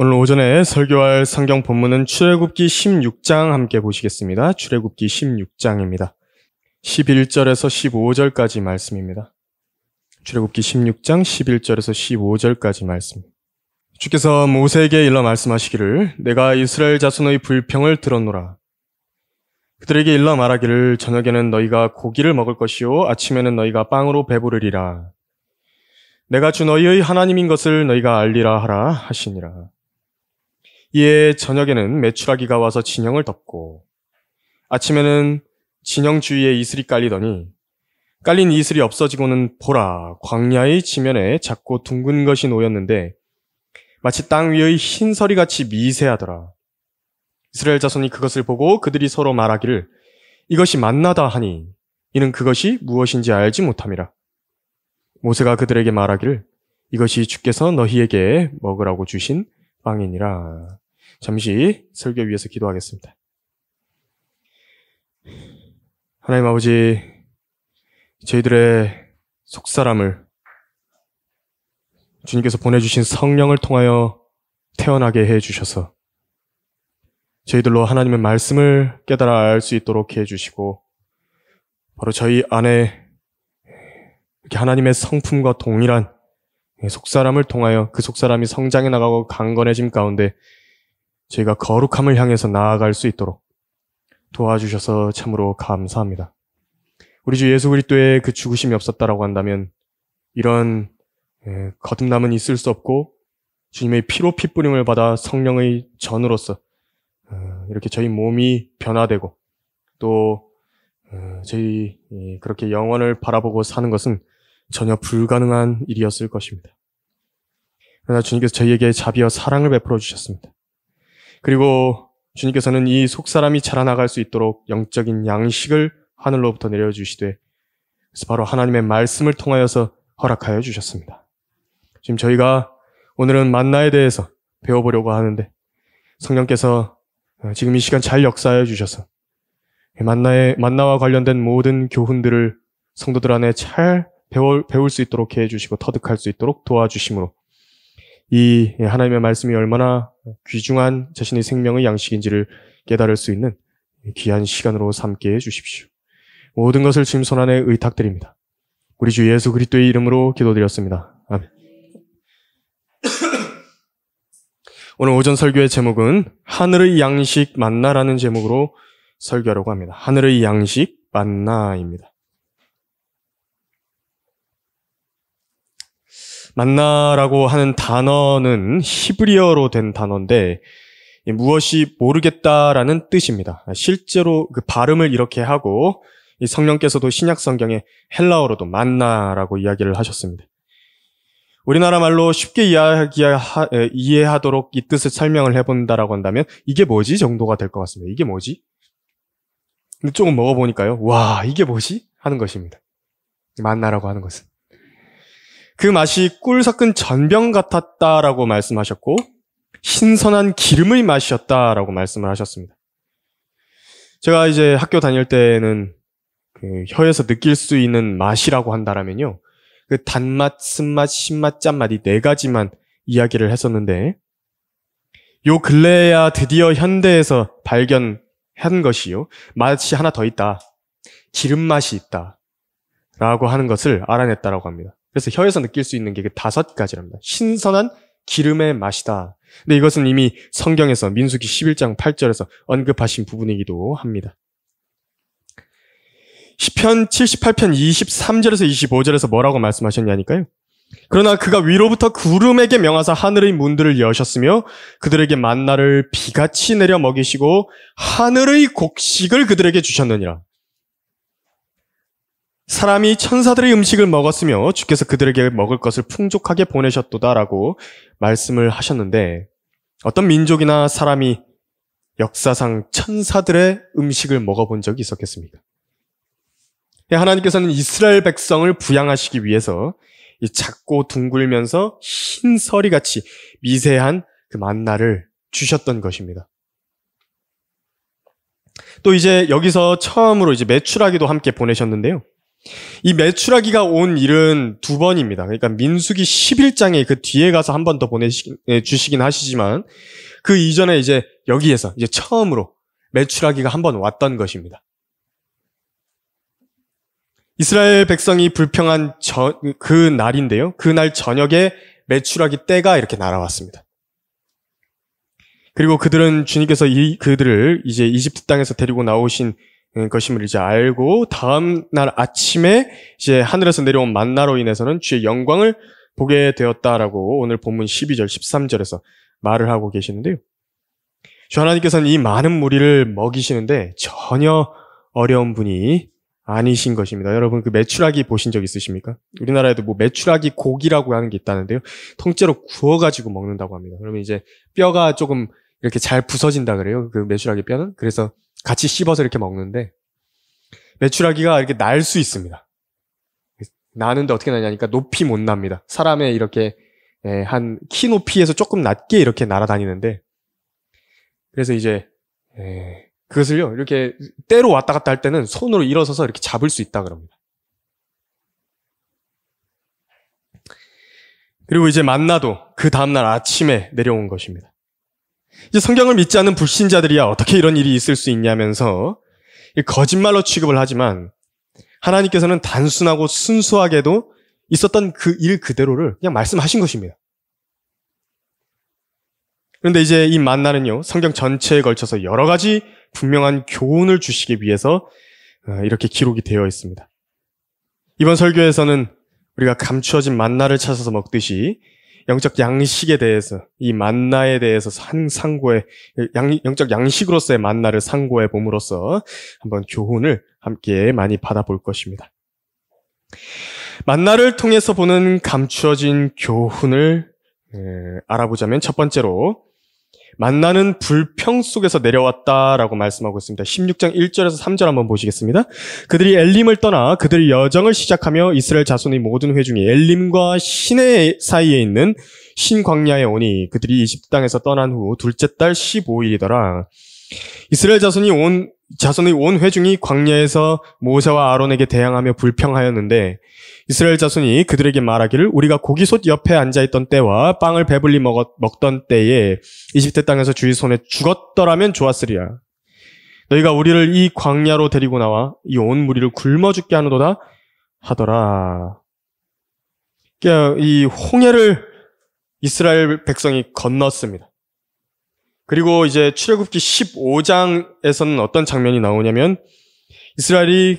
오늘 오전에 설교할 성경 본문은 출애굽기 16장 함께 보시겠습니다. 출애굽기 16장입니다. 11절에서 15절까지 말씀입니다. 출애굽기 16장 11절에서 15절까지 말씀. 주께서 모세에게 일러 말씀하시기를 내가 이스라엘 자손의 불평을 들었노라. 그들에게 일러 말하기를 저녁에는 너희가 고기를 먹을 것이요 아침에는 너희가 빵으로 배부르리라. 내가 주 너희의 하나님인 것을 너희가 알리라 하라 하시니라. 이에 저녁에는 메추라기가 와서 진영을 덮고 아침에는 진영 주위에 이슬이 깔리더니 깔린 이슬이 없어지고는 보라 광야의 지면에 작고 둥근 것이 놓였는데 마치 땅 위의 흰 서리같이 미세하더라. 이스라엘 자손이 그것을 보고 그들이 서로 말하기를 이것이 만나다 하니 이는 그것이 무엇인지 알지 못함이라. 모세가 그들에게 말하기를 이것이 주께서 너희에게 먹으라고 주신 빵이니라. 잠시 설교 위해서 기도하겠습니다. 하나님 아버지, 저희들의 속사람을 주님께서 보내주신 성령을 통하여 태어나게 해주셔서 저희들로 하나님의 말씀을 깨달아 알 수 있도록 해주시고 바로 저희 안에 이렇게 하나님의 성품과 동일한 속사람을 통하여 그 속사람이 성장해 나가고 강건해짐 가운데 저희가 거룩함을 향해서 나아갈 수 있도록 도와주셔서 참으로 감사합니다. 우리 주 예수 그리스도의 그 죽으심이 없었다라고 한다면 이런 거듭남은 있을 수 없고 주님의 피로 핏부림을 받아 성령의 전으로서 이렇게 저희 몸이 변화되고 또 저희 그렇게 영원을 바라보고 사는 것은 전혀 불가능한 일이었을 것입니다. 그러나 주님께서 저희에게 자비와 사랑을 베풀어 주셨습니다. 그리고 주님께서는 이 속사람이 자라나갈 수 있도록 영적인 양식을 하늘로부터 내려주시되 그래서 바로 하나님의 말씀을 통하여서 허락하여 주셨습니다. 지금 저희가 오늘은 만나에 대해서 배워보려고 하는데 성령께서 지금 이 시간 잘 역사하여 주셔서 만나와 관련된 모든 교훈들을 성도들 안에 잘 배울 수 있도록 해주시고 터득할 수 있도록 도와주심으로 이 하나님의 말씀이 얼마나 귀중한 자신의 생명의 양식인지를 깨달을 수 있는 귀한 시간으로 삼게 해주십시오. 모든 것을 주님 손안에 의탁드립니다. 우리 주 예수 그리스도의 이름으로 기도드렸습니다. 아멘. 오늘 오전 설교의 제목은 하늘의 양식 만나라는 제목으로 설교하려고 합니다. 하늘의 양식 만나입니다. 만나라고 하는 단어는 히브리어로 된 단어인데 무엇이 모르겠다라는 뜻입니다. 실제로 그 발음을 이렇게 하고 성령께서도 신약 성경에 헬라어로도 만나라고 이야기를 하셨습니다. 우리나라 말로 쉽게 이해하도록 이 뜻을 설명을 해본다라고 한다면 이게 뭐지 정도가 될 것 같습니다. 이게 뭐지? 근데 조금 먹어보니까요. 와, 이게 뭐지? 하는 것입니다. 만나라고 하는 것은. 그 맛이 꿀 섞은 전병 같았다라고 말씀하셨고 신선한 기름의 맛이었다라고 말씀을 하셨습니다. 제가 이제 학교 다닐 때는 그 혀에서 느낄 수 있는 맛이라고 한다라면요. 그 단맛, 쓴맛, 신맛, 짠맛 이 네 가지만 이야기를 했었는데 요 근래야 드디어 현대에서 발견한 것이요. 맛이 하나 더 있다. 기름 맛이 있다. 라고 하는 것을 알아냈다라고 합니다. 그래서 혀에서 느낄 수 있는 게 5가지랍니다. 신선한 기름의 맛이다. 근데 이것은 이미 성경에서 민수기 11장 8절에서 언급하신 부분이기도 합니다. 시편 78편 23절에서 25절에서 뭐라고 말씀하셨냐니까요. 그러나 그가 위로부터 구름에게 명하사 하늘의 문들을 여셨으며 그들에게 만나를 비같이 내려 먹이시고 하늘의 곡식을 그들에게 주셨느니라. 사람이 천사들의 음식을 먹었으며 주께서 그들에게 먹을 것을 풍족하게 보내셨도다라고 말씀을 하셨는데 어떤 민족이나 사람이 역사상 천사들의 음식을 먹어본 적이 있었겠습니까? 하나님께서는 이스라엘 백성을 부양하시기 위해서 이 작고 둥글면서 흰 서리같이 미세한 그 만나를 주셨던 것입니다. 또 이제 여기서 처음으로 이제 메추라기도 함께 보내셨는데요. 이 메추라기가 온 일은 두 번입니다. 그러니까 민수기 11장에 그 뒤에 가서 한 번 더 주시긴 하시지만 그 이전에 이제 여기에서 이제 처음으로 메추라기가 한 번 왔던 것입니다. 이스라엘 백성이 불평한 그 날인데요. 그날 저녁에 메추라기 떼가 이렇게 날아왔습니다. 그리고 그들은 주님께서 그들을 이제 이집트 땅에서 데리고 나오신 것임을 이제 알고 다음 날 아침에 이제 하늘에서 내려온 만나로 인해서는 주의 영광을 보게 되었다라고 오늘 본문 12절, 13절에서 말을 하고 계시는데요. 주 하나님께서는 이 많은 무리를 먹이시는데 전혀 어려운 분이 아니신 것입니다. 여러분 그 메추라기 보신 적 있으십니까? 우리나라에도 뭐 메추라기 고기라고 하는 게 있다는데요. 통째로 구워가지고 먹는다고 합니다. 그러면 이제 뼈가 조금 이렇게 잘 부서진다 그래요. 그 메추라기 뼈는. 그래서 같이 씹어서 이렇게 먹는데 메추라기가 이렇게 날 수 있습니다. 나는데 어떻게 나냐니까 높이 못 납니다. 사람의 이렇게 한 키 높이에서 조금 낮게 이렇게 날아다니는데 그래서 이제 그것을요 이렇게 때로 왔다 갔다 할 때는 손으로 일어서서 이렇게 잡을 수 있다 그럽니다. 그리고 이제 만나도 그 다음날 아침에 내려온 것입니다. 이제 성경을 믿지 않는 불신자들이야 어떻게 이런 일이 있을 수 있냐면서 거짓말로 취급을 하지만 하나님께서는 단순하고 순수하게도 있었던 그 일 그대로를 그냥 말씀하신 것입니다. 그런데 이제 이 만나는요 성경 전체에 걸쳐서 여러 가지 분명한 교훈을 주시기 위해서 이렇게 기록이 되어 있습니다. 이번 설교에서는 우리가 감추어진 만나를 찾아서 먹듯이 영적 양식에 대해서 이 만나에 대해서 영적 양식으로서의 만나를 상고해 봄으로써 한번 교훈을 함께 많이 받아볼 것입니다. 만나를 통해서 보는 감추어진 교훈을 알아보자면 첫 번째로 만나는 불평 속에서 내려왔다라고 말씀하고 있습니다. 16장 1절에서 3절 한번 보시겠습니다. 그들이 엘림을 떠나 그들의 여정을 시작하며 이스라엘 자손의 모든 회중이 엘림과 시내 사이에 있는 신광야에 오니 그들이 이집트 땅에서 떠난 후 둘째 달 15일이더라. 이스라엘 자손의 온 회중이 광야에서 모세와 아론에게 대항하며 불평하였는데 이스라엘 자손이 그들에게 말하기를 우리가 고기솥 옆에 앉아있던 때와 빵을 배불리 먹던 때에 이집트 땅에서 주의 손에 죽었더라면 좋았으리라. 너희가 우리를 이 광야로 데리고 나와 이 온 무리를 굶어 죽게 하노도다 하더라. 그러니까 이 홍해를 이스라엘 백성이 건넜습니다. 그리고 이제 출애굽기 15장에서는 어떤 장면이 나오냐면 이스라엘이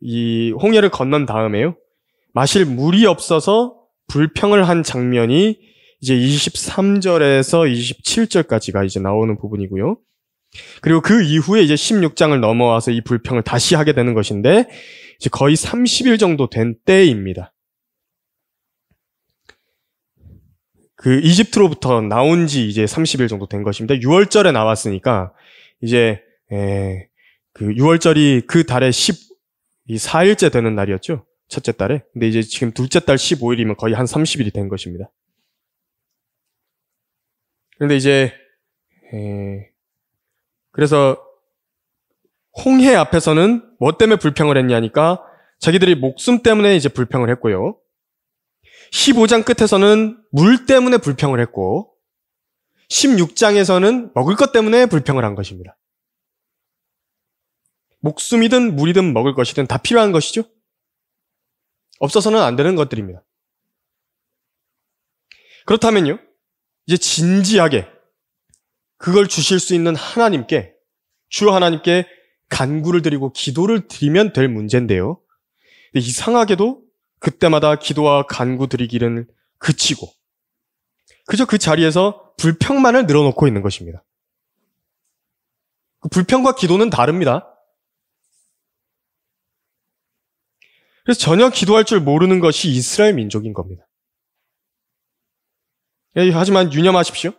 이 홍해를 건넌 다음에요. 마실 물이 없어서 불평을 한 장면이 이제 23절에서 27절까지가 이제 나오는 부분이고요. 그리고 그 이후에 이제 16장을 넘어와서 이 불평을 다시 하게 되는 것인데 이제 거의 30일 정도 된 때입니다. 그 이집트로부터 나온 지 이제 30일 정도 된 것입니다. 6월절에 나왔으니까 이제 그 6월절이 그 달에 14일째 되는 날이었죠. 첫째 달에. 근데 이제 지금 둘째 달 15일이면 거의 한 30일이 된 것입니다. 그런데 이제 그래서 홍해 앞에서는 뭐 때문에 불평을 했냐니까 자기들이 목숨 때문에 이제 불평을 했고요. 15장 끝에서는 물 때문에 불평을 했고 16장에서는 먹을 것 때문에 불평을 한 것입니다. 목숨이든 물이든 먹을 것이든 다 필요한 것이죠. 없어서는 안 되는 것들입니다. 그렇다면요, 이제 진지하게 그걸 주실 수 있는 하나님께, 주 하나님께 간구를 드리고 기도를 드리면 될 문제인데요. 이상하게도 그때마다 기도와 간구 드리기는 그치고 그저 그 자리에서 불평만을 늘어놓고 있는 것입니다. 그 불평과 기도는 다릅니다. 그래서 전혀 기도할 줄 모르는 것이 이스라엘 민족인 겁니다. 하지만 유념하십시오.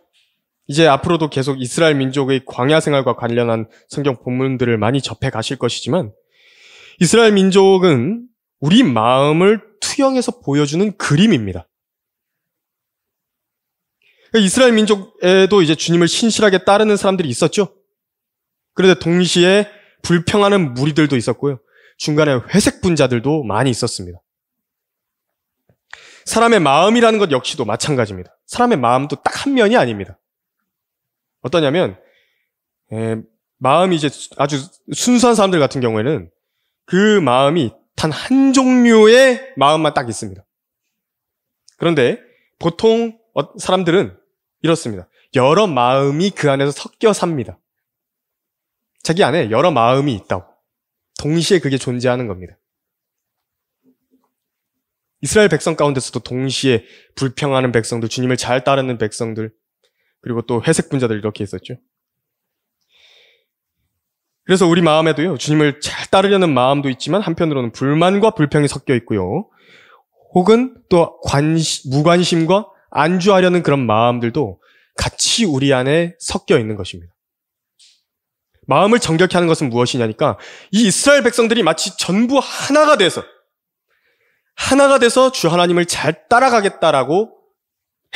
이제 앞으로도 계속 이스라엘 민족의 광야 생활과 관련한 성경 본문들을 많이 접해 가실 것이지만 이스라엘 민족은 우리 마음을 투영해서 보여주는 그림입니다. 이스라엘 민족에도 이제 주님을 신실하게 따르는 사람들이 있었죠. 그런데 동시에 불평하는 무리들도 있었고요. 중간에 회색 분자들도 많이 있었습니다. 사람의 마음이라는 것 역시도 마찬가지입니다. 사람의 마음도 딱 한 면이 아닙니다. 어떠냐면 마음이 이제 아주 순수한 사람들 같은 경우에는 그 마음이 단 한 종류의 마음만 딱 있습니다. 그런데 보통 사람들은 이렇습니다. 여러 마음이 그 안에서 섞여 삽니다. 자기 안에 여러 마음이 있다고. 동시에 그게 존재하는 겁니다. 이스라엘 백성 가운데서도 동시에 불평하는 백성들, 주님을 잘 따르는 백성들, 그리고 또 회색 분자들 이렇게 있었죠. 그래서 우리 마음에도요, 주님을 잘 따르려는 마음도 있지만 한편으로는 불만과 불평이 섞여 있고요. 혹은 또 무관심과 안주하려는 그런 마음들도 같이 우리 안에 섞여 있는 것입니다. 마음을 정결케 하는 것은 무엇이냐니까 이 이스라엘 백성들이 마치 전부 하나가 돼서 주 하나님을 잘 따라가겠다라고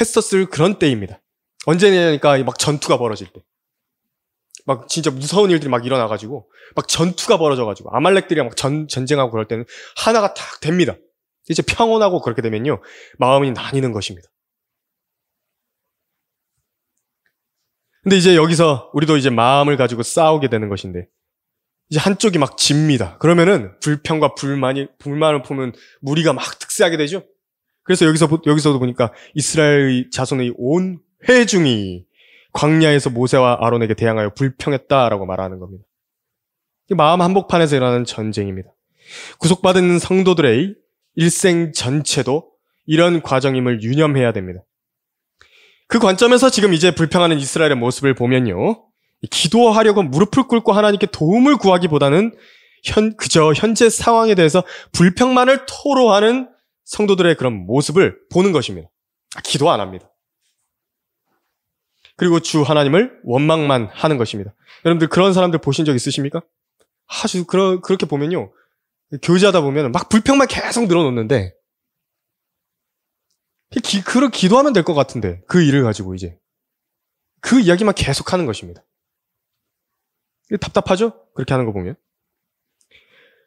했었을 그런 때입니다. 언제냐니까 막 전투가 벌어질 때. 막 진짜 무서운 일들이 막 일어나가지고 막 전투가 벌어져가지고 아말렉들이랑 막 전쟁하고 그럴 때는 하나가 딱 됩니다. 이제 평온하고 그렇게 되면요 마음이 나뉘는 것입니다. 근데 이제 여기서 우리도 이제 마음을 가지고 싸우게 되는 것인데 이제 한쪽이 막 집니다. 그러면은 불평과 불만을 품은 무리가 막 득세하게 되죠. 그래서 여기서도 보니까 이스라엘 자손의 온 회중이 광야에서 모세와 아론에게 대항하여 불평했다라고 말하는 겁니다. 마음 한복판에서 일어나는 전쟁입니다. 구속받은 성도들의 일생 전체도 이런 과정임을 유념해야 됩니다. 그 관점에서 지금 이제 불평하는 이스라엘의 모습을 보면요. 기도하려고 무릎을 꿇고 하나님께 도움을 구하기보다는 그저 현재 상황에 대해서 불평만을 토로하는 성도들의 그런 모습을 보는 것입니다. 기도 안 합니다. 그리고 주 하나님을 원망만 하는 것입니다. 여러분들 그런 사람들 보신 적 있으십니까? 아주 그렇게 보면요. 교제하다 보면 막 불평만 계속 늘어놓는데 기도하면 될 것 같은데 그 일을 가지고 이제 그 이야기만 계속 하는 것입니다. 답답하죠? 그렇게 하는 거 보면.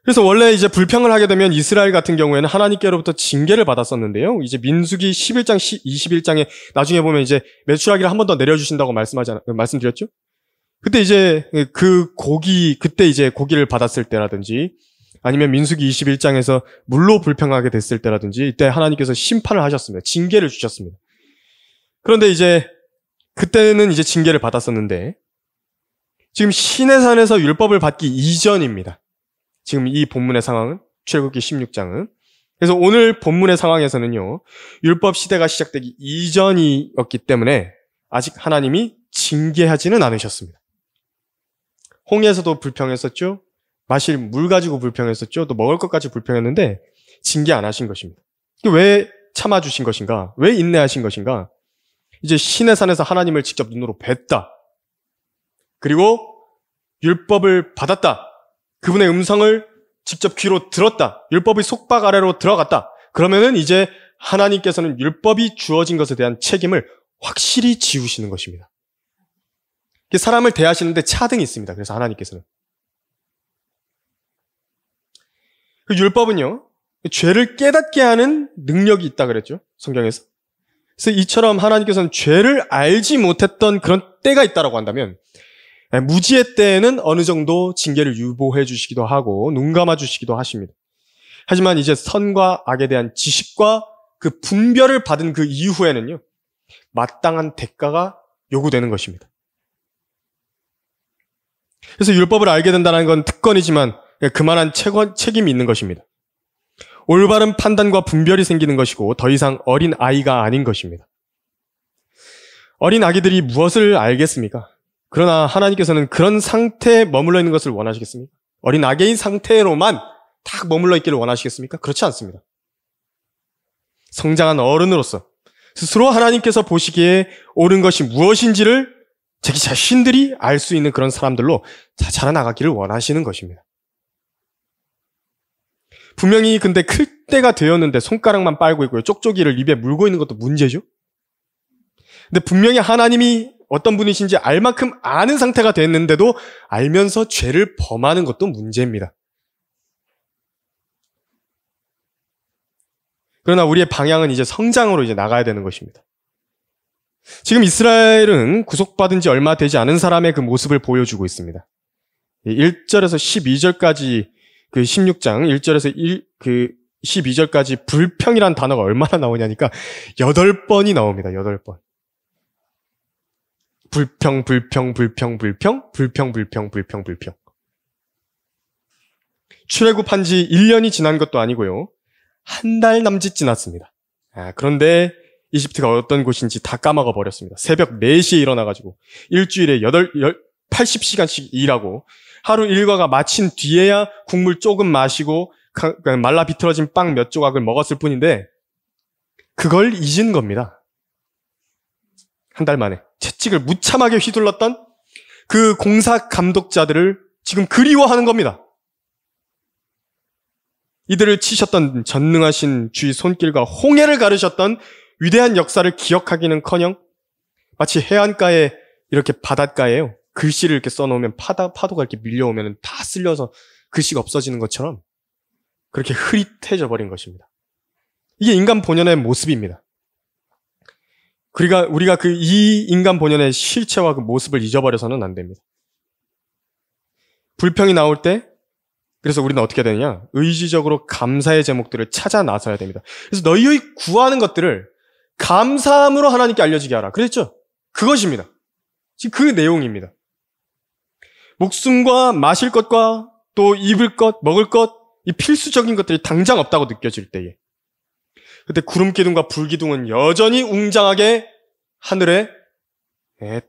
그래서 원래 이제 불평을 하게 되면 이스라엘 같은 경우에는 하나님께로부터 징계를 받았었는데요. 이제 민수기 11장, 21장에 나중에 보면 이제 메추라기를 한 번 더 내려주신다고 말씀드렸죠? 그때 이제 그때 이제 고기를 받았을 때라든지 아니면 민수기 21장에서 물로 불평하게 됐을 때라든지 이때 하나님께서 심판을 하셨습니다. 징계를 주셨습니다. 그런데 이제 그때는 이제 징계를 받았었는데 지금 시내산에서 율법을 받기 이전입니다. 지금 이 본문의 상황은 출애굽기 16장은. 그래서 오늘 본문의 상황에서는요. 율법 시대가 시작되기 이전이었기 때문에 아직 하나님이 징계하지는 않으셨습니다. 홍해에서도 불평했었죠. 마실 물 가지고 불평했었죠. 또 먹을 것 가지고 불평했는데 징계 안 하신 것입니다. 왜 참아주신 것인가? 왜 인내하신 것인가? 이제 시내산에서 하나님을 직접 눈으로 뵀다. 그리고 율법을 받았다. 그분의 음성을 직접 귀로 들었다. 율법의 속박 아래로 들어갔다. 그러면은 이제 하나님께서는 율법이 주어진 것에 대한 책임을 확실히 지우시는 것입니다. 사람을 대하시는데 차등이 있습니다. 그래서 하나님께서는. 그 율법은요, 죄를 깨닫게 하는 능력이 있다 그랬죠. 성경에서. 그래서 이처럼 하나님께서는 죄를 알지 못했던 그런 때가 있다라고 한다면 무지의 때에는 어느 정도 징계를 유보해 주시기도 하고 눈 감아 주시기도 하십니다. 하지만 이제 선과 악에 대한 지식과 그 분별을 받은 그 이후에는요. 마땅한 대가가 요구되는 것입니다. 그래서 율법을 알게 된다는 건 특권이지만 그만한 책임이 있는 것입니다. 올바른 판단과 분별이 생기는 것이고 더 이상 어린 아이가 아닌 것입니다. 어린 아기들이 무엇을 알겠습니까? 그러나 하나님께서는 그런 상태에 머물러 있는 것을 원하시겠습니까? 어린 아기인 상태로만 딱 머물러 있기를 원하시겠습니까? 그렇지 않습니다. 성장한 어른으로서 스스로 하나님께서 보시기에 옳은 것이 무엇인지를 자기 자신들이 알 수 있는 그런 사람들로 자라나가기를 원하시는 것입니다. 분명히 근데 클 때가 되었는데 손가락만 빨고 있고요. 쪽쪽이를 입에 물고 있는 것도 문제죠. 근데 분명히 하나님이 어떤 분이신지 알 만큼 아는 상태가 됐는데도 알면서 죄를 범하는 것도 문제입니다. 그러나 우리의 방향은 이제 성장으로 이제 나가야 되는 것입니다. 지금 이스라엘은 구속받은 지 얼마 되지 않은 사람의 그 모습을 보여주고 있습니다. 1절에서 12절까지 그 16장 1절에서 12절까지 불평이란 단어가 얼마나 나오냐니까 8번이 나옵니다. 8번. 불평, 불평, 불평, 불평, 불평, 불평, 불평, 불평. 출애굽한 지 1년이 지난 것도 아니고요. 한 달 남짓 지났습니다. 그런데 이집트가 어떤 곳인지 다 까먹어 버렸습니다. 새벽 4시에 일어나가지고 일주일에 80시간씩 일하고 하루 일과가 마친 뒤에야 국물 조금 마시고 말라 비틀어진 빵 몇 조각을 먹었을 뿐인데 그걸 잊은 겁니다. 한 달 만에 채찍을 무참하게 휘둘렀던 그 공사 감독자들을 지금 그리워하는 겁니다. 이들을 치셨던 전능하신 주의 손길과 홍해를 가르셨던 위대한 역사를 기억하기는커녕 마치 해안가에 이렇게 바닷가에요. 글씨를 이렇게 써놓으면 파도가 이렇게 밀려오면 다 쓸려서 글씨가 없어지는 것처럼 그렇게 흐릿해져 버린 것입니다. 이게 인간 본연의 모습입니다. 우리가 이 인간 본연의 실체와 그 모습을 잊어버려서는 안 됩니다. 불평이 나올 때 그래서 우리는 어떻게 되느냐? 의지적으로 감사의 제목들을 찾아 나서야 됩니다. 그래서 너희의 구하는 것들을 감사함으로 하나님께 알려지게 하라. 그랬죠? 그것입니다. 지금 그 내용입니다. 목숨과 마실 것과 또 입을 것, 먹을 것, 이 필수적인 것들이 당장 없다고 느껴질 때에 그때 구름 기둥과 불 기둥은 여전히 웅장하게 하늘에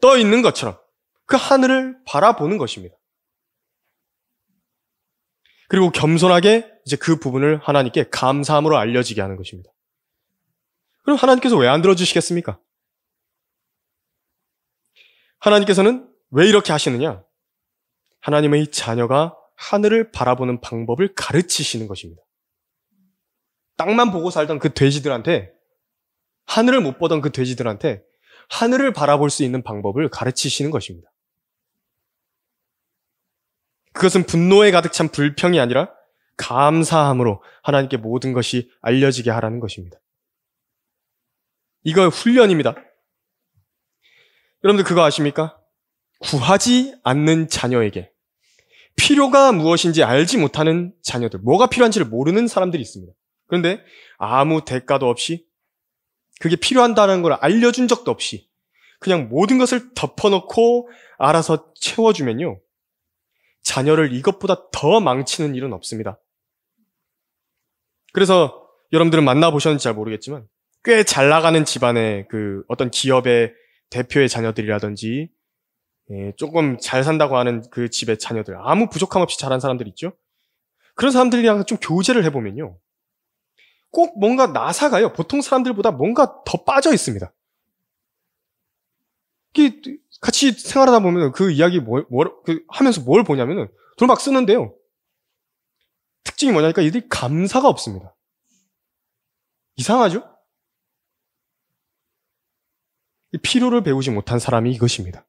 떠 있는 것처럼 그 하늘을 바라보는 것입니다. 그리고 겸손하게 이제 그 부분을 하나님께 감사함으로 알려지게 하는 것입니다. 그럼 하나님께서 왜 안 들어주시겠습니까? 하나님께서는 왜 이렇게 하시느냐? 하나님의 자녀가 하늘을 바라보는 방법을 가르치시는 것입니다. 땅만 보고 살던 그 돼지들한테, 하늘을 못 보던 그 돼지들한테 하늘을 바라볼 수 있는 방법을 가르치시는 것입니다. 그것은 분노에 가득 찬 불평이 아니라 감사함으로 하나님께 모든 것이 알려지게 하라는 것입니다. 이거 훈련입니다. 여러분들 그거 아십니까? 구하지 않는 자녀에게 필요가 무엇인지 알지 못하는 자녀들, 뭐가 필요한지를 모르는 사람들이 있습니다. 그런데 아무 대가도 없이 그게 필요한다는 걸 알려준 적도 없이 그냥 모든 것을 덮어놓고 알아서 채워주면요. 자녀를 이것보다 더 망치는 일은 없습니다. 그래서 여러분들은 만나보셨는지 잘 모르겠지만 꽤 잘 나가는 집안의 그 어떤 기업의 대표의 자녀들이라든지 조금 잘 산다고 하는 그 집의 자녀들, 아무 부족함 없이 자란 사람들 있죠? 그런 사람들이랑 좀 교제를 해보면요. 꼭 뭔가 나사가요. 보통 사람들보다 뭔가 더 빠져 있습니다. 같이 생활하다 보면 그 이야기 하면서 뭘 보냐면은 돈 막 쓰는데요. 특징이 뭐냐니까 이들이 감사가 없습니다. 이상하죠? 필요를 배우지 못한 사람이 이것입니다.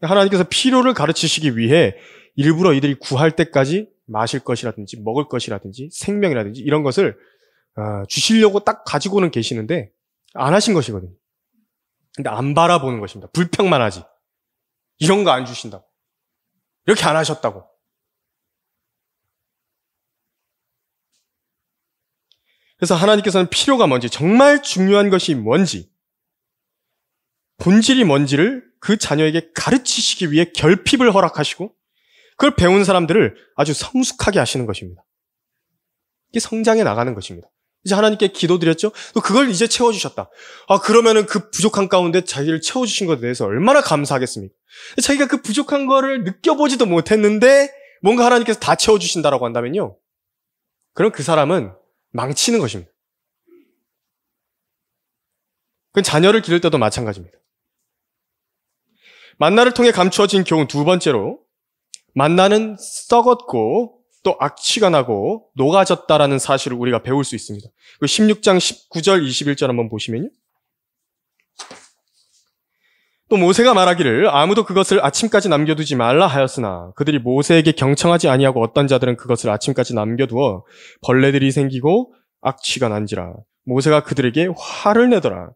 하나님께서 필요를 가르치시기 위해 일부러 이들이 구할 때까지 마실 것이라든지 먹을 것이라든지 생명이라든지 이런 것을 주시려고 딱 가지고는 계시는데 안 하신 것이거든요. 근데 안 바라보는 것입니다. 불평만 하지. 이런 거 안 주신다고. 이렇게 안 하셨다고. 그래서 하나님께서는 필요가 뭔지, 정말 중요한 것이 뭔지, 본질이 뭔지를 그 자녀에게 가르치시기 위해 결핍을 허락하시고 그걸 배운 사람들을 아주 성숙하게 하시는 것입니다. 이게 성장해 나가는 것입니다. 이제 하나님께 기도드렸죠? 또 그걸 이제 채워주셨다. 그러면은 그 부족한 가운데 자기를 채워주신 것에 대해서 얼마나 감사하겠습니까? 자기가 그 부족한 거를 느껴보지도 못했는데 뭔가 하나님께서 다 채워주신다라고 한다면요. 그럼 그 사람은 망치는 것입니다. 그건 자녀를 기를 때도 마찬가지입니다. 만나를 통해 감추어진 교훈 두 번째로, 만나는 썩었고 또 악취가 나고 녹아졌다라는 사실을 우리가 배울 수 있습니다. 16장 19절 21절 한번 보시면요. 또 모세가 말하기를 아무도 그것을 아침까지 남겨두지 말라 하였으나 그들이 모세에게 경청하지 아니하고 어떤 자들은 그것을 아침까지 남겨두어 벌레들이 생기고 악취가 난지라. 모세가 그들에게 화를 내더라.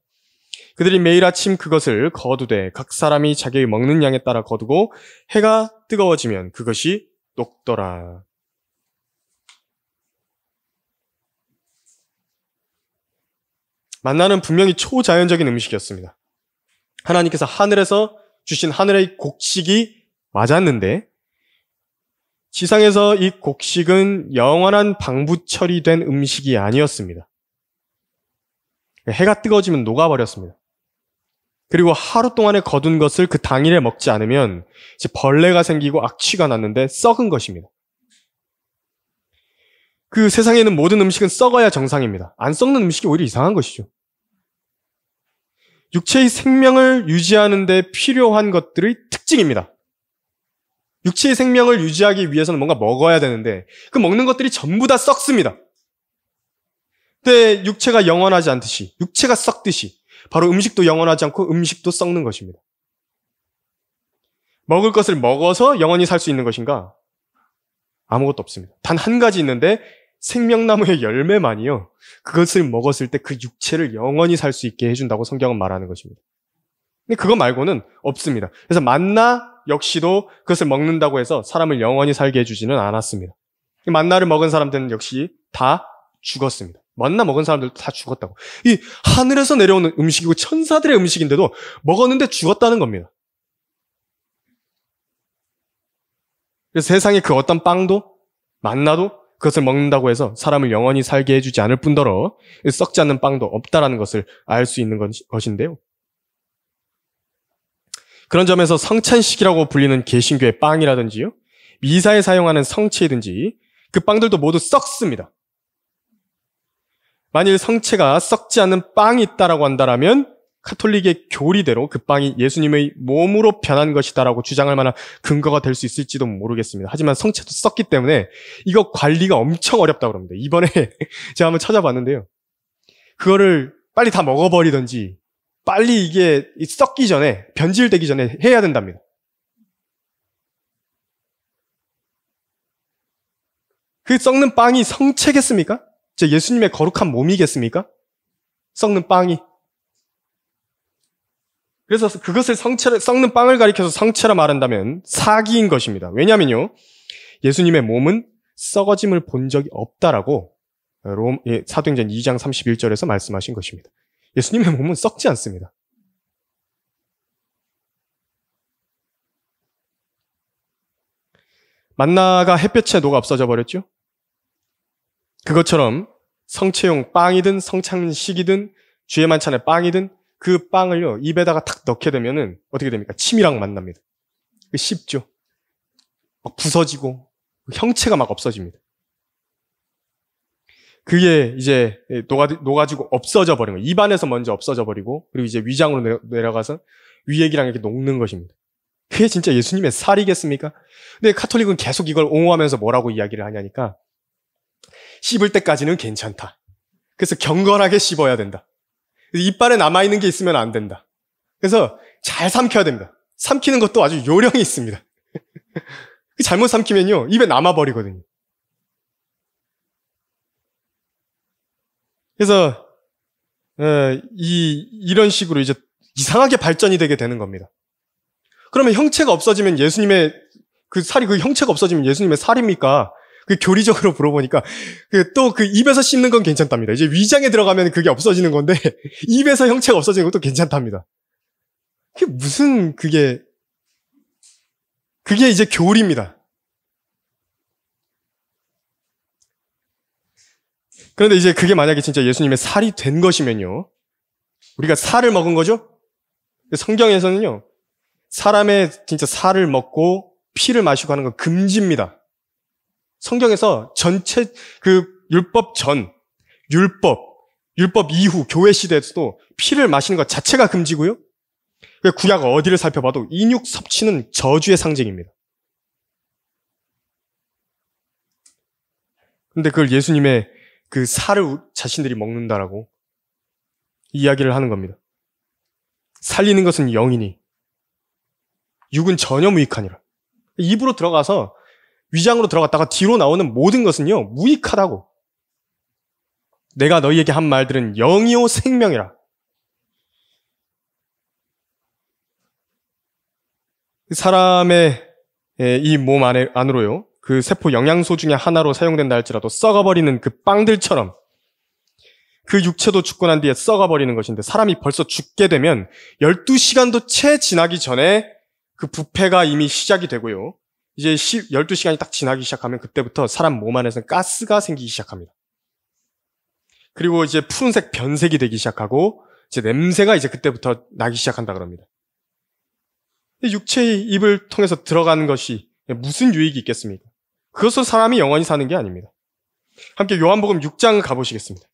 그들이 매일 아침 그것을 거두되 각 사람이 자기의 먹는 양에 따라 거두고 해가 뜨거워지면 그것이 녹더라. 만나는 분명히 초자연적인 음식이었습니다. 하나님께서 하늘에서 주신 하늘의 곡식이 맞았는데 지상에서 이 곡식은 영원한 방부 처리된 음식이 아니었습니다. 해가 뜨거워지면 녹아버렸습니다. 그리고 하루 동안에 거둔 것을 그 당일에 먹지 않으면 이제 벌레가 생기고 악취가 났는데 썩은 것입니다. 그 세상에 있는 모든 음식은 썩어야 정상입니다. 안 썩는 음식이 오히려 이상한 것이죠. 육체의 생명을 유지하는 데 필요한 것들의 특징입니다. 육체의 생명을 유지하기 위해서는 뭔가 먹어야 되는데 그 먹는 것들이 전부 다 썩습니다. 근데 육체가 영원하지 않듯이, 육체가 썩듯이 바로 음식도 영원하지 않고 음식도 썩는 것입니다. 먹을 것을 먹어서 영원히 살 수 있는 것인가? 아무것도 없습니다. 단 한 가지 있는데 생명나무의 열매만이요. 그것을 먹었을 때 그 육체를 영원히 살 수 있게 해준다고 성경은 말하는 것입니다. 근데 그거 말고는 없습니다. 그래서 만나 역시도 그것을 먹는다고 해서 사람을 영원히 살게 해주지는 않았습니다. 만나를 먹은 사람들은 역시 다 죽었습니다. 만나 먹은 사람들도 다 죽었다고. 이 하늘에서 내려오는 음식이고 천사들의 음식인데도 먹었는데 죽었다는 겁니다. 그래서 세상에 그 어떤 빵도 만나도 그것을 먹는다고 해서 사람을 영원히 살게 해주지 않을 뿐더러 썩지 않는 빵도 없다라는 것을 알 수 있는 것인데요. 그런 점에서 성찬식이라고 불리는 개신교의 빵이라든지요, 미사에 사용하는 성체이든지 그 빵들도 모두 썩습니다. 만일 성체가 썩지 않는 빵이 있다라고 한다면 카톨릭의 교리대로 그 빵이 예수님의 몸으로 변한 것이다라고 주장할 만한 근거가 될 수 있을지도 모르겠습니다. 하지만 성체도 썩기 때문에 이거 관리가 엄청 어렵다고 합니다. 이번에 제가 한번 찾아봤는데요. 그거를 빨리 다 먹어버리든지 빨리 이게 썩기 전에, 변질되기 전에 해야 된답니다. 그 썩는 빵이 성체겠습니까? 예수님의 거룩한 몸이겠습니까? 썩는 빵이. 그래서 그것을 썩는 빵을 가리켜서 성체라 말한다면 사기인 것입니다. 왜냐하면요, 예수님의 몸은 썩어짐을 본 적이 없다라고 사도행전 2장 31절에서 말씀하신 것입니다. 예수님의 몸은 썩지 않습니다. 만나가 햇볕에 녹아 없어져 버렸죠? 그것처럼 성체용 빵이든 성찬식이든 주의 만찬의 빵이든 그 빵을요, 입에다가 탁 넣게 되면은 어떻게 됩니까? 침이랑 만납니다. 씹죠. 막 부서지고 형체가 막 없어집니다. 그게 이제 녹아지고 없어져 버린 거예요. 입안에서 먼저 없어져 버리고 그리고 이제 위장으로 내려가서 위액이랑 이렇게 녹는 것입니다. 그게 진짜 예수님의 살이겠습니까? 근데 카톨릭은 계속 이걸 옹호하면서 뭐라고 이야기를 하냐니까 씹을 때까지는 괜찮다. 그래서 경건하게 씹어야 된다. 이빨에 남아있는 게 있으면 안 된다. 그래서 잘 삼켜야 됩니다. 삼키는 것도 아주 요령이 있습니다. 잘못 삼키면요, 입에 남아버리거든요. 그래서 이런 식으로 이제 이상하게 발전이 되게 되는 겁니다. 그러면 형체가 없어지면 예수님의 그 살이, 그 형체가 없어지면 예수님의 살입니까? 그 교리적으로 물어보니까 또 그 입에서 씹는 건 괜찮답니다. 이제 위장에 들어가면 그게 없어지는 건데 입에서 형체가 없어지는 것도 괜찮답니다. 그게 무슨 그게 이제 교리입니다. 그런데 이제 그게 만약에 진짜 예수님의 살이 된 것이면요, 우리가 살을 먹은 거죠? 성경에서는요, 사람의 진짜 살을 먹고 피를 마시고 하는 건 금지입니다. 성경에서 전체 그 율법 전, 율법 이후 교회 시대에서도 피를 마시는 것 자체가 금지고요. 구약 어디를 살펴봐도 인육 섭취는 저주의 상징입니다. 근데 그걸 예수님의 그 살을 자신들이 먹는다라고 이야기를 하는 겁니다. 살리는 것은 영이니 육은 전혀 무익하니라. 입으로 들어가서 위장으로 들어갔다가 뒤로 나오는 모든 것은요, 무익하다고. 내가 너희에게 한 말들은 영이요 생명이라. 사람의 이 몸 안으로요, 그 세포 영양소 중에 하나로 사용된다 할지라도 썩어버리는 그 빵들처럼 그 육체도 죽고 난 뒤에 썩어버리는 것인데, 사람이 벌써 죽게 되면 12시간도 채 지나기 전에 그 부패가 이미 시작이 되고요. 이제 12시간이 딱 지나기 시작하면 그때부터 사람 몸 안에서는 가스가 생기기 시작합니다. 그리고 이제 푸른색 변색이 되기 시작하고 이제 냄새가 이제 그때부터 나기 시작한다 그럽니다. 육체의 입을 통해서 들어가는 것이 무슨 유익이 있겠습니까? 그것으로 사람이 영원히 사는 게 아닙니다. 함께 요한복음 6장 가보시겠습니다.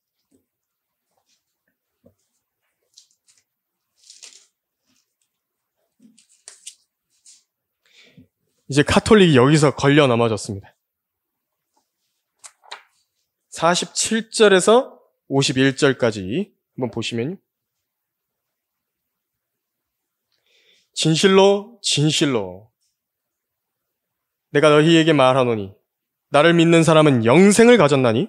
이제 카톨릭이 여기서 걸려 넘어졌습니다. 47절에서 51절까지 한번 보시면요. 진실로 진실로 내가 너희에게 말하노니 나를 믿는 사람은 영생을 가졌나니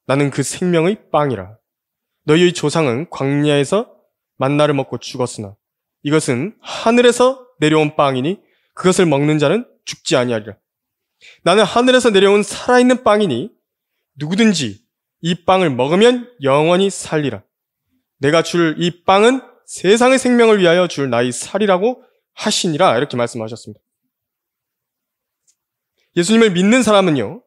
나는 그 생명의 빵이라. 너희의 조상은 광야에서 만나를 먹고 죽었으나 이것은 하늘에서 내려온 빵이니 그것을 먹는 자는 죽지 아니하리라. 나는 하늘에서 내려온 살아있는 빵이니 누구든지 이 빵을 먹으면 영원히 살리라. 내가 줄 이 빵은 세상의 생명을 위하여 줄 나의 살이라고 하시니라. 이렇게 말씀하셨습니다. 예수님을 믿는 사람은요,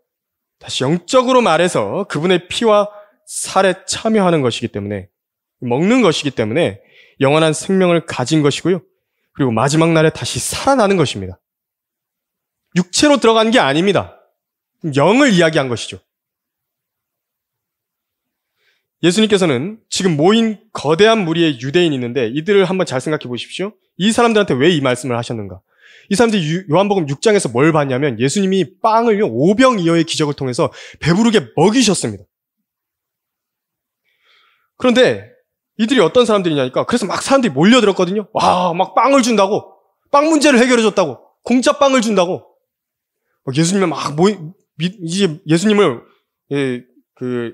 다시 영적으로 말해서 그분의 피와 살에 참여하는 것이기 때문에, 먹는 것이기 때문에 영원한 생명을 가진 것이고요. 그리고 마지막 날에 다시 살아나는 것입니다. 육체로 들어간 게 아닙니다. 영을 이야기한 것이죠. 예수님께서는 지금 모인 거대한 무리의 유대인이 있는데 이들을 한번 잘 생각해 보십시오. 이 사람들한테 왜 이 말씀을 하셨는가? 이 사람들이 요한복음 6장에서 뭘 봤냐면 예수님이 빵을요, 오병이어의 기적을 통해서 배부르게 먹이셨습니다. 그런데 이들이 어떤 사람들이냐니까, 그래서 막 사람들이 몰려들었거든요. 와, 막 빵을 준다고, 빵 문제를 해결해줬다고, 공짜 빵을 준다고. 예수님을 막 이제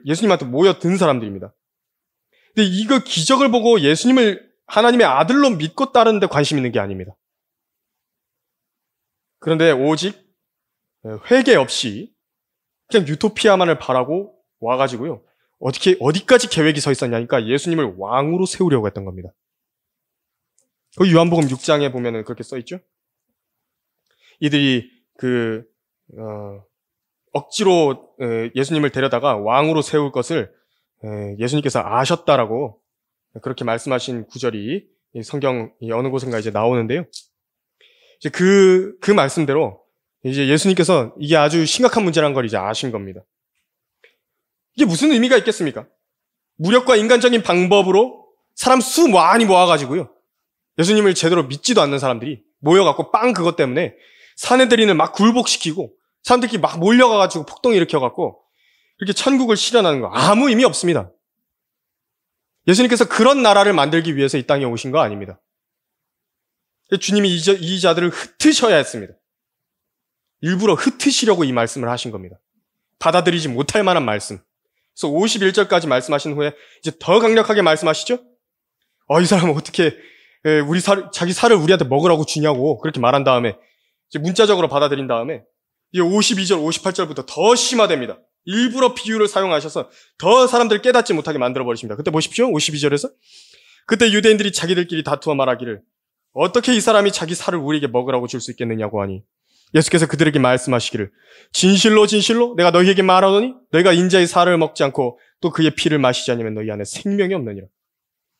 예수님한테 모여든 사람들입니다. 근데 이거 기적을 보고 예수님을 하나님의 아들로 믿고 따르는 데 관심 있는 게 아닙니다. 그런데 오직 회개 없이 그냥 유토피아만을 바라고 와가지고요. 어디까지 계획이 서 있었냐니까 예수님을 왕으로 세우려고 했던 겁니다. 그 요한복음 6장에 보면은 그렇게 써 있죠. 이들이 억지로 예수님을 데려다가 왕으로 세울 것을 예수님께서 아셨다라고 그렇게 말씀하신 구절이 성경 어느 곳인가 이제 나오는데요. 이제 그 말씀대로 이제 예수님께서 이게 아주 심각한 문제라는 걸 이제 아신 겁니다. 이게 무슨 의미가 있겠습니까? 무력과 인간적인 방법으로 사람 수 많이 모아가지고요. 예수님을 제대로 믿지도 않는 사람들이 모여갖고 빵 그것 때문에 사내들인을 막 굴복시키고 사람들끼리 막 몰려가가지고 폭동 일으켜갖고 이렇게 천국을 실현하는 거 아무 의미 없습니다. 예수님께서 그런 나라를 만들기 위해서 이 땅에 오신 거 아닙니다. 주님이 이 자들을 흩으셔야 했습니다. 일부러 흩으시려고 이 말씀을 하신 겁니다. 받아들이지 못할 만한 말씀. 그래서 51절까지 말씀하신 후에 이제 더 강력하게 말씀하시죠? 이 사람은 어떻게 자기 살을 우리한테 먹으라고 주냐고 그렇게 말한 다음에 이제 문자적으로 받아들인 다음에 이제 52절, 58절부터 더 심화됩니다. 일부러 비유를 사용하셔서 더 사람들을 깨닫지 못하게 만들어버리십니다. 그때 보십시오. 52절에서 그때 유대인들이 자기들끼리 다투어 말하기를 어떻게 이 사람이 자기 살을 우리에게 먹으라고 줄 수 있겠느냐고 하니 예수께서 그들에게 말씀하시기를 진실로 진실로 내가 너희에게 말하노니 너희가 인자의 살을 먹지 않고 또 그의 피를 마시지 않으면 너희 안에 생명이 없느니라.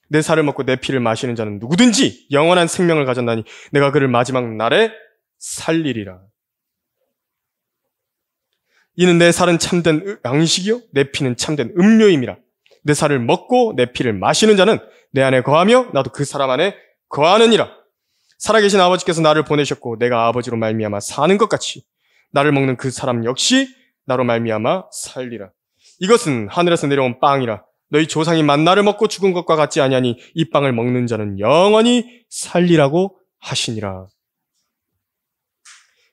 내 살을 먹고 내 피를 마시는 자는 누구든지 영원한 생명을 가졌나니 내가 그를 마지막 날에 살리리라. 이는 내 살은 참된 양식이요 내 피는 참된 음료임이라. 내 살을 먹고 내 피를 마시는 자는 내 안에 거하며 나도 그 사람 안에 거하느니라. 살아계신 아버지께서 나를 보내셨고 내가 아버지로 말미암아 사는 것 같이 나를 먹는 그 사람 역시 나로 말미암아 살리라. 이것은 하늘에서 내려온 빵이라. 너희 조상이 만나를 먹고 죽은 것과 같지 아니하니 이 빵을 먹는 자는 영원히 살리라고 하시니라.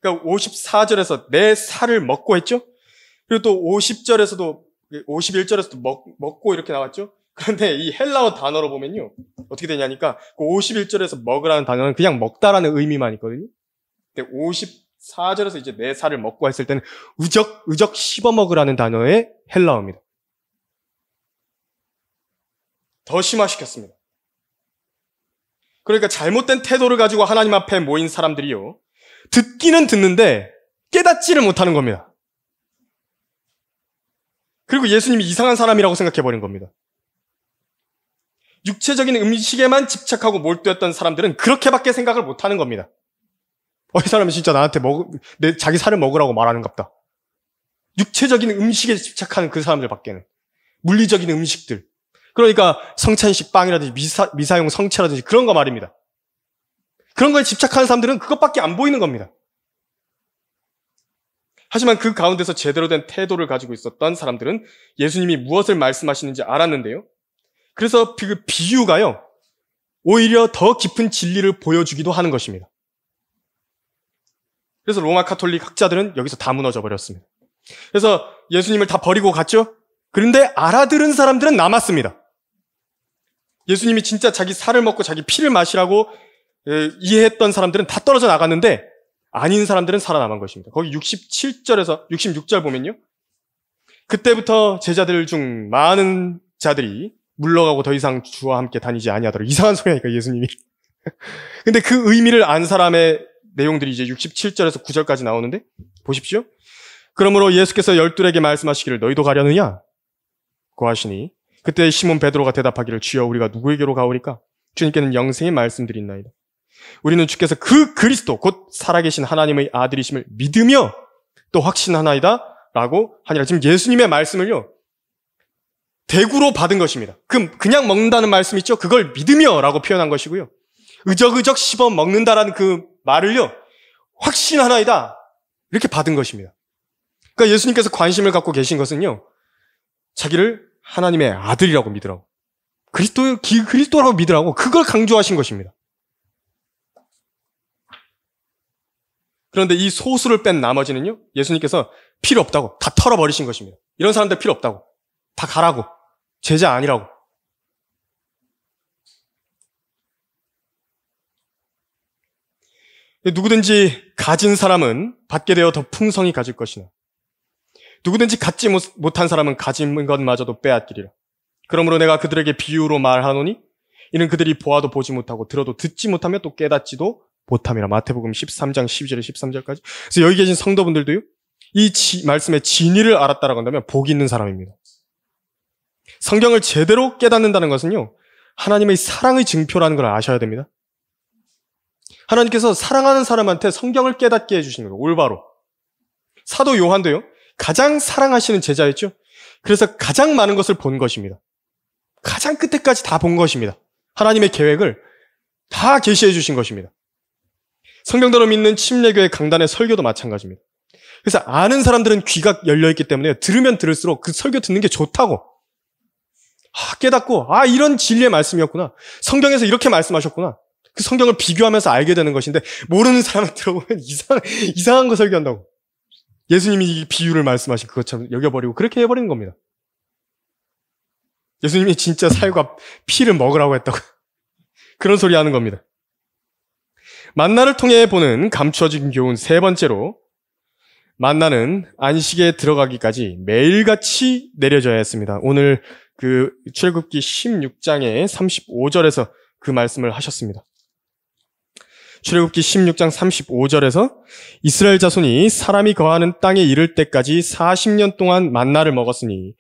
그러니까 54절에서 내 살을 먹고 했죠. 그리고 또 50절에서도 51절에서도 먹고 이렇게 나왔죠? 그런데 이 헬라어 단어로 보면요. 어떻게 되냐니까, 그 51절에서 먹으라는 단어는 그냥 먹다라는 의미만 있거든요. 근데 54절에서 이제 내 살을 먹고 했을 때는 의적 씹어 먹으라는 단어의 헬라어입니다. 더 심화시켰습니다. 그러니까 잘못된 태도를 가지고 하나님 앞에 모인 사람들이요. 듣기는 듣는데 깨닫지를 못하는 겁니다. 그리고 예수님이 이상한 사람이라고 생각해버린 겁니다. 육체적인 음식에만 집착하고 몰두했던 사람들은 그렇게밖에 생각을 못하는 겁니다. 이 사람은 진짜 나한테 자기 살을 먹으라고 말하는갑다. 육체적인 음식에 집착하는 그 사람들밖에는. 물리적인 음식들. 그러니까 성찬식 빵이라든지 미사용 성체라든지 그런 거 말입니다. 그런 거에 집착하는 사람들은 그것밖에 안 보이는 겁니다. 하지만 그 가운데서 제대로 된 태도를 가지고 있었던 사람들은 예수님이 무엇을 말씀하시는지 알았는데요. 그래서 그 비유가요, 오히려 더 깊은 진리를 보여주기도 하는 것입니다. 그래서 로마 카톨릭 학자들은 여기서 다 무너져 버렸습니다. 그래서 예수님을 다 버리고 갔죠? 그런데 알아들은 사람들은 남았습니다. 예수님이 진짜 자기 살을 먹고 자기 피를 마시라고 이해했던 사람들은 다 떨어져 나갔는데 아닌 사람들은 살아남은 것입니다. 거기 67절에서 66절 보면요. 그때부터 제자들 중 많은 자들이 물러가고 더 이상 주와 함께 다니지 아니하더라. 이상한 소리 하니까 예수님이. 근데 그 의미를 안 사람의 내용들이 이제 67절에서 9절까지 나오는데 보십시오. 그러므로 예수께서 12에게 말씀하시기를 너희도 가려느냐? 고하시니 그때 시몬 베드로가 대답하기를 주여 우리가 누구에게로 가오리까? 주님께는 영생의 말씀드린나이다. 우리는 주께서 그 그리스도 곧 살아계신 하나님의 아들이심을 믿으며 또 확신하나이다 라고 하니라. 지금 예수님의 말씀을요 대구로 받은 것입니다. 그냥 먹는다는 말씀 있죠? 그걸 믿으며 라고 표현한 것이고요. 의적의적 씹어 먹는다라는 그 말을요 확신하나이다 이렇게 받은 것입니다. 그러니까 예수님께서 관심을 갖고 계신 것은요 자기를 하나님의 아들이라고 믿으라고, 그리스도라고 믿으라고 그걸 강조하신 것입니다. 그런데 이 소수를 뺀 나머지는요 예수님께서 필요 없다고 다 털어버리신 것입니다. 이런 사람들 필요 없다고, 다 가라고, 제자 아니라고. 누구든지 가진 사람은 받게 되어 더 풍성히 가질 것이나 누구든지 갖지 못한 사람은 가진 것마저도 빼앗기리라. 그러므로 내가 그들에게 비유로 말하노니 이는 그들이 보아도 보지 못하고 들어도 듣지 못하며 또 깨닫지도 못함이라. 마태복음 13장 12절에 13절까지. 그래서 여기 계신 성도분들도요 이 말씀의 진리를 알았다라고 한다면 복이 있는 사람입니다. 성경을 제대로 깨닫는다는 것은요 하나님의 사랑의 증표라는 걸 아셔야 됩니다. 하나님께서 사랑하는 사람한테 성경을 깨닫게 해주시는 거예요. 올바로. 사도 요한도요 가장 사랑하시는 제자였죠. 그래서 가장 많은 것을 본 것입니다. 가장 끝에까지 다 본 것입니다. 하나님의 계획을 다 계시해 주신 것입니다. 성경대로 믿는 침례교회 강단의 설교도 마찬가지입니다. 그래서 아는 사람들은 귀가 열려있기 때문에 들으면 들을수록 그 설교 듣는 게 좋다고. 깨닫고 이런 진리의 말씀이었구나. 성경에서 이렇게 말씀하셨구나. 그 성경을 비교하면서 알게 되는 것인데 모르는 사람을 들어보면 이상한 거 설교한다고. 예수님이 이 비유를 말씀하신 그것처럼 여겨버리고 그렇게 해버리는 겁니다. 예수님이 진짜 살과 피를 먹으라고 했다고. 그런 소리 하는 겁니다. 만나를 통해 보는 감추어진 교훈 세 번째로, 만나는 안식에 들어가기까지 매일같이 내려져야 했습니다. 오늘 그 출애굽기 16장의 35절에서 그 말씀을 하셨습니다. 출애굽기 16장 35절에서 이스라엘 자손이 사람이 거하는 땅에 이를 때까지 40년 동안 만나를 먹었으니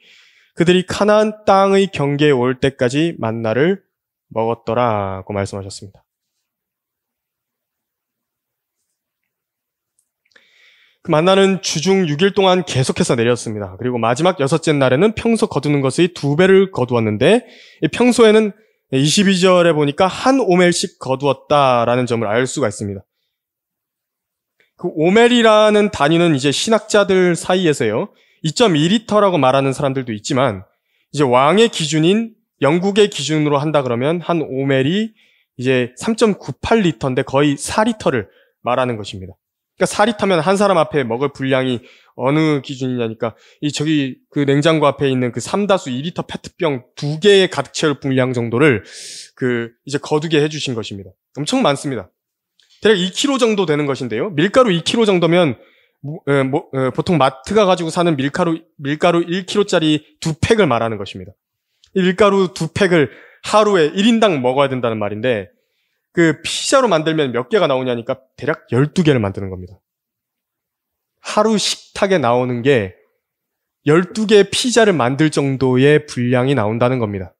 그들이 가나안 땅의 경계에 올 때까지 만나를 먹었더라고 말씀하셨습니다. 그 만나는 주중 6일 동안 계속해서 내렸습니다. 그리고 마지막 6째 날에는 평소 거두는 것의 2배를 거두었는데 평소에는 22절에 보니까 한 오멜씩 거두었다라는 점을 알 수가 있습니다. 그 오멜이라는 단위는 이제 신학자들 사이에서요 2.2리터라고 말하는 사람들도 있지만 이제 왕의 기준인 영국의 기준으로 한다 그러면 한 오멜이 이제 3.98리터인데 거의 4리터를 말하는 것입니다. 그러니까 살이 타면 한 사람 앞에 먹을 분량이 어느 기준이냐니까 그 냉장고 앞에 있는 그 3다수 2리터 페트병 2개에 가득 채울 분량 정도를 이제 거두게 해주신 것입니다. 엄청 많습니다. 대략 2kg 정도 되는 것인데요. 밀가루 2kg 정도면 보통 마트가 가지고 사는 밀가루 1kg짜리 2팩을 말하는 것입니다. 이 밀가루 2팩을 하루에 1인당 먹어야 된다는 말인데 그 피자로 만들면 몇 개가 나오냐니까 대략 12개를 만드는 겁니다. 하루 식탁에 나오는 게 12개의 피자를 만들 정도의 분량이 나온다는 겁니다.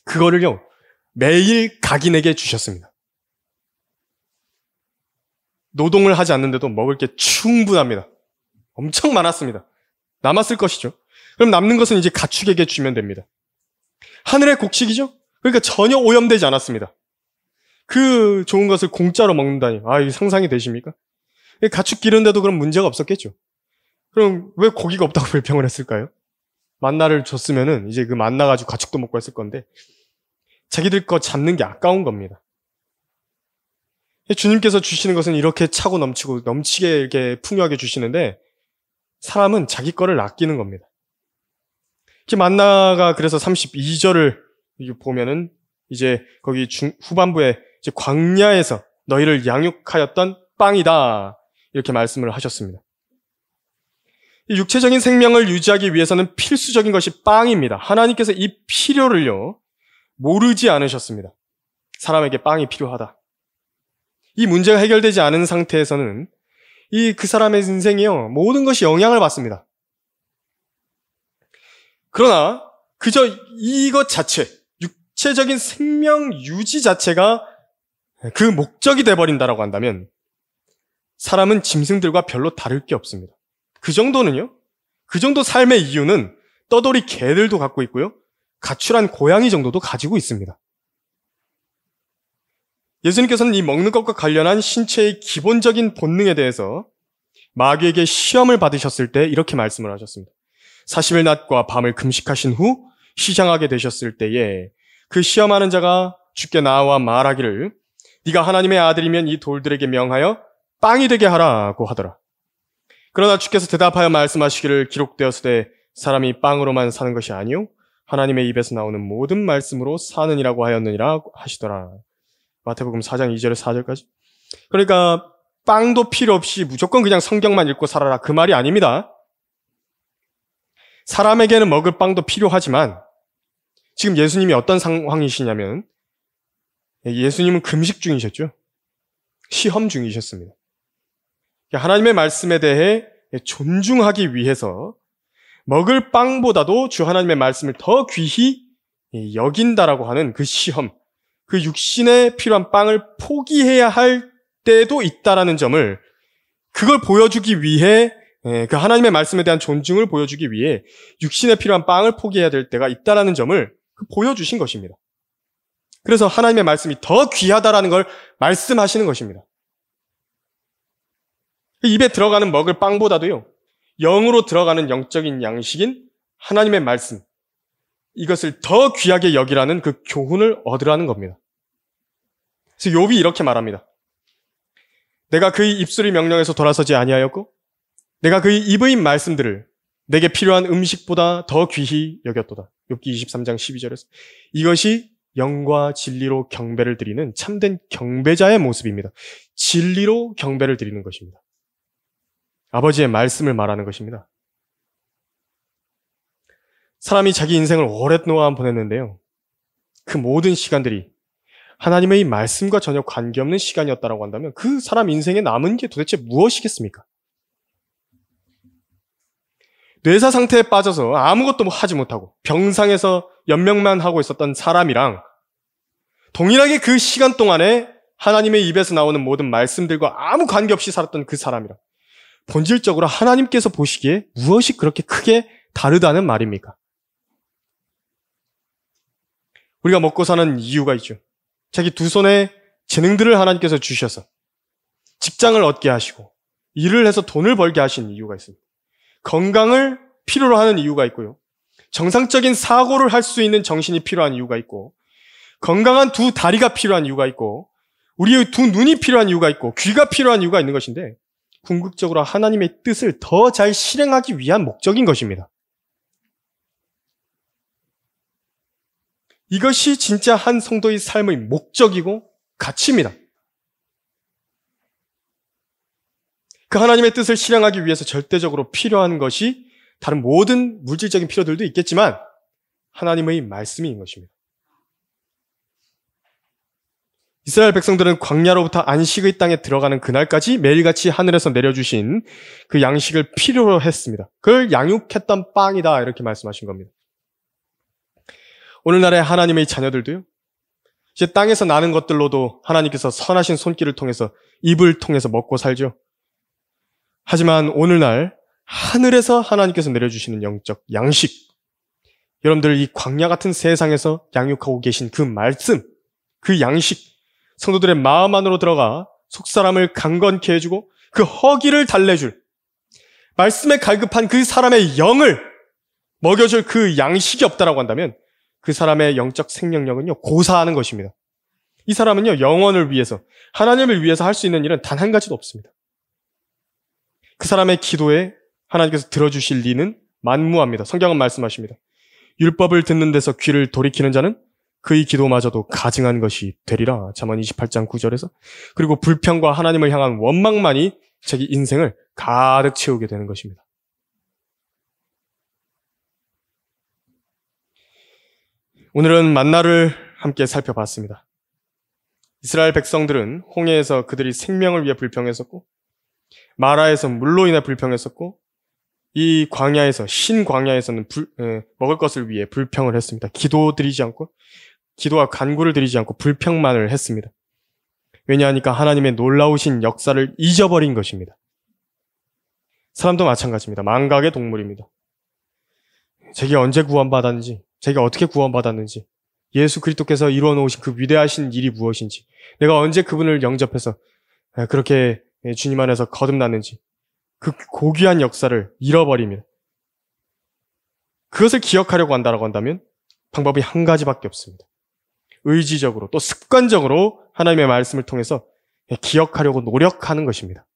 그거를요, 매일 각인에게 주셨습니다. 노동을 하지 않는데도 먹을 게 충분합니다. 엄청 많았습니다. 남았을 것이죠. 그럼 남는 것은 이제 가축에게 주면 됩니다. 하늘의 곡식이죠? 그러니까 전혀 오염되지 않았습니다. 그 좋은 것을 공짜로 먹는다니. 이거 상상이 되십니까? 가축 기른데도 그럼 문제가 없었겠죠. 그럼 왜 고기가 없다고 불평을 했을까요? 만나를 줬으면은 이제 그 만나 가지고 가축도 먹고 했을 건데 자기들 거 잡는 게 아까운 겁니다. 주님께서 주시는 것은 이렇게 차고 넘치고 넘치게 이렇게 풍요하게 주시는데 사람은 자기 거를 아끼는 겁니다. 만나가 그래서 32절을 보면은 이제 거기 후반부에 이제 광야에서 너희를 양육하였던 빵이다 이렇게 말씀을 하셨습니다. 이 육체적인 생명을 유지하기 위해서는 필수적인 것이 빵입니다. 하나님께서 이 필요를요 모르지 않으셨습니다. 사람에게 빵이 필요하다. 이 문제가 해결되지 않은 상태에서는 그 사람의 인생이요 모든 것이 영향을 받습니다. 그러나 그저 이것 자체, 육체적인 생명 유지 자체가 그 목적이 돼버린다라고 한다면 사람은 짐승들과 별로 다를 게 없습니다. 그 정도는요, 그 정도 삶의 이유는 떠돌이 개들도 갖고 있고요, 가출한 고양이 정도도 가지고 있습니다. 예수님께서는 이 먹는 것과 관련한 신체의 기본적인 본능에 대해서 마귀에게 시험을 받으셨을 때 이렇게 말씀을 하셨습니다. 40일 낮과 밤을 금식하신 후 시장하게 되셨을 때에 그 시험하는 자가 주께 나와 말하기를 네가 하나님의 아들이면 이 돌들에게 명하여 빵이 되게 하라고 하더라. 그러나 주께서 대답하여 말씀하시기를 기록되었으되 사람이 빵으로만 사는 것이 아니요 하나님의 입에서 나오는 모든 말씀으로 사느니라고 하였느니라 하시더라. 마태복음 4장 2절에서 4절까지. 그러니까 빵도 필요 없이 무조건 그냥 성경만 읽고 살아라 그 말이 아닙니다. 사람에게는 먹을 빵도 필요하지만 지금 예수님이 어떤 상황이시냐면 예수님은 금식 중이셨죠. 시험 중이셨습니다. 하나님의 말씀에 대해 존중하기 위해서 먹을 빵보다도 주 하나님의 말씀을 더 귀히 여긴다라고 하는 그 시험, 그 육신에 필요한 빵을 포기해야 할 때도 있다라는 점을 그걸 보여주기 위해 그 하나님의 말씀에 대한 존중을 보여주기 위해 육신에 필요한 빵을 포기해야 될 때가 있다라는 점을 보여주신 것입니다. 그래서 하나님의 말씀이 더 귀하다라는 걸 말씀하시는 것입니다. 입에 들어가는 먹을 빵보다도요, 영으로 들어가는 영적인 양식인 하나님의 말씀, 이것을 더 귀하게 여기라는 그 교훈을 얻으라는 겁니다. 그래서 욥이 이렇게 말합니다. 내가 그의 입술의 명령에서 돌아서지 아니하였고 내가 그의 입의 말씀들을 내게 필요한 음식보다 더 귀히 여겼도다. 욥기 23장 12절에서 이것이 영과 진리로 경배를 드리는 참된 경배자의 모습입니다. 진리로 경배를 드리는 것입니다. 아버지의 말씀을 말하는 것입니다. 사람이 자기 인생을 오랫동안 보냈는데요, 그 모든 시간들이 하나님의 말씀과 전혀 관계없는 시간이었다고 한다면 그 사람 인생에 남은 게 도대체 무엇이겠습니까? 뇌사 상태에 빠져서 아무것도 하지 못하고 병상에서 연명만 하고 있었던 사람이랑 동일하게 그 시간 동안에 하나님의 입에서 나오는 모든 말씀들과 아무 관계없이 살았던 그 사람이랑 본질적으로 하나님께서 보시기에 무엇이 그렇게 크게 다르다는 말입니까? 우리가 먹고 사는 이유가 있죠. 자기 두 손에 재능들을 하나님께서 주셔서 직장을 얻게 하시고 일을 해서 돈을 벌게 하신 이유가 있습니다. 건강을 필요로 하는 이유가 있고요. 정상적인 사고를 할 수 있는 정신이 필요한 이유가 있고 건강한 두 다리가 필요한 이유가 있고 우리의 두 눈이 필요한 이유가 있고 귀가 필요한 이유가 있는 것인데 궁극적으로 하나님의 뜻을 더 잘 실행하기 위한 목적인 것입니다. 이것이 진짜 한 성도의 삶의 목적이고 가치입니다. 그 하나님의 뜻을 실행하기 위해서 절대적으로 필요한 것이 다른 모든 물질적인 필요들도 있겠지만 하나님의 말씀인 것입니다. 이스라엘 백성들은 광야로부터 안식의 땅에 들어가는 그날까지 매일같이 하늘에서 내려주신 그 양식을 필요로 했습니다. 그걸 양육했던 빵이다 이렇게 말씀하신 겁니다. 오늘날의 하나님의 자녀들도요. 이제 땅에서 나는 것들로도 하나님께서 선하신 손길을 통해서 입을 통해서 먹고 살죠. 하지만 오늘날 하늘에서 하나님께서 내려주시는 영적 양식, 여러분들 이 광야 같은 세상에서 양육하고 계신 그 말씀, 그 양식, 성도들의 마음 안으로 들어가 속사람을 강건케 해주고 그 허기를 달래줄, 말씀에 갈급한 그 사람의 영을 먹여줄 그 양식이 없다라고 한다면 그 사람의 영적 생명력은요 고사하는 것입니다. 이 사람은요 영혼을 위해서, 하나님을 위해서 할 수 있는 일은 단 한 가지도 없습니다. 그 사람의 기도에 하나님께서 들어주실 리는 만무합니다. 성경은 말씀하십니다. 율법을 듣는 데서 귀를 돌이키는 자는 그의 기도마저도 가증한 것이 되리라. 잠언 28장 9절에서. 그리고 불평과 하나님을 향한 원망만이 자기 인생을 가득 채우게 되는 것입니다. 오늘은 만나를 함께 살펴봤습니다. 이스라엘 백성들은 홍해에서 그들이 생명을 위해 불평했었고, 마라에서 물로 인해 불평했었고, 이 광야에서, 신광야에서는 먹을 것을 위해 불평을 했습니다. 기도드리지 않고, 기도와 간구를 드리지 않고 불평만을 했습니다. 왜냐하니까 하나님의 놀라우신 역사를 잊어버린 것입니다. 사람도 마찬가지입니다. 망각의 동물입니다. 자기가 언제 구원받았는지, 자기가 어떻게 구원받았는지, 예수 그리스도께서 이루어 놓으신 그 위대하신 일이 무엇인지, 내가 언제 그분을 영접해서 그렇게 주님 안에서 거듭났는지, 그 고귀한 역사를 잃어버립니다. 그것을 기억하려고 한다고 한다면 방법이 한 가지밖에 없습니다. 의지적으로 또 습관적으로 하나님의 말씀을 통해서 기억하려고 노력하는 것입니다.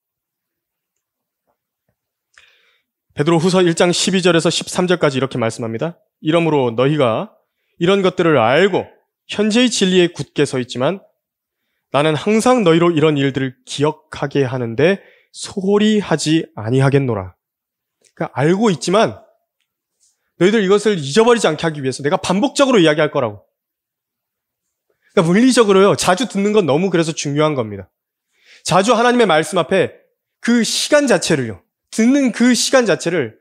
베드로후서 1장 12절에서 13절까지 이렇게 말씀합니다. 이러므로 너희가 이런 것들을 알고 현재의 진리에 굳게 서 있지만 나는 항상 너희로 이런 일들을 기억하게 하는데 소홀히 하지 아니하겠노라. 그러니까 알고 있지만 너희들 이것을 잊어버리지 않게 하기 위해서 내가 반복적으로 이야기할 거라고. 그러니까 물리적으로요, 자주 듣는 건 너무 그래서 중요한 겁니다. 자주 하나님의 말씀 앞에 그 시간 자체를요, 듣는 그 시간 자체를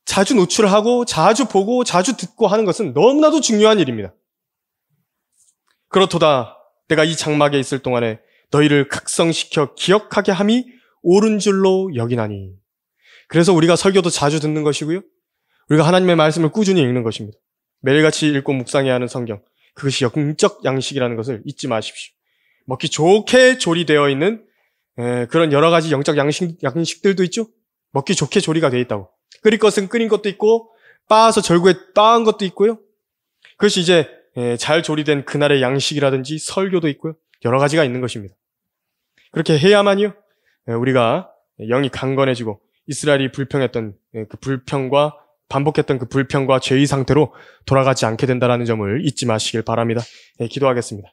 자주 노출하고 자주 보고 자주 듣고 하는 것은 너무나도 중요한 일입니다. 그렇도다 내가 이 장막에 있을 동안에 너희를 각성시켜 기억하게 함이 옳은 줄로 여기나니. 그래서 우리가 설교도 자주 듣는 것이고요, 우리가 하나님의 말씀을 꾸준히 읽는 것입니다. 매일같이 읽고 묵상해야 하는 성경, 그것이 영적 양식이라는 것을 잊지 마십시오. 먹기 좋게 조리되어 있는 그런 여러 가지 영적 양식들도 있죠. 먹기 좋게 조리가 되어 있다고. 끓일 것은 끓인 것도 있고 빻아서 절구에 빻은 것도 있고요. 그것이 이제 잘 조리된 그날의 양식이라든지 설교도 있고요. 여러 가지가 있는 것입니다. 그렇게 해야만요, 우리가 영이 강건해지고 이스라엘이 불평했던 그 불평과 반복했던 그 불평과 죄의 상태로 돌아가지 않게 된다는 점을 잊지 마시길 바랍니다. 기도하겠습니다.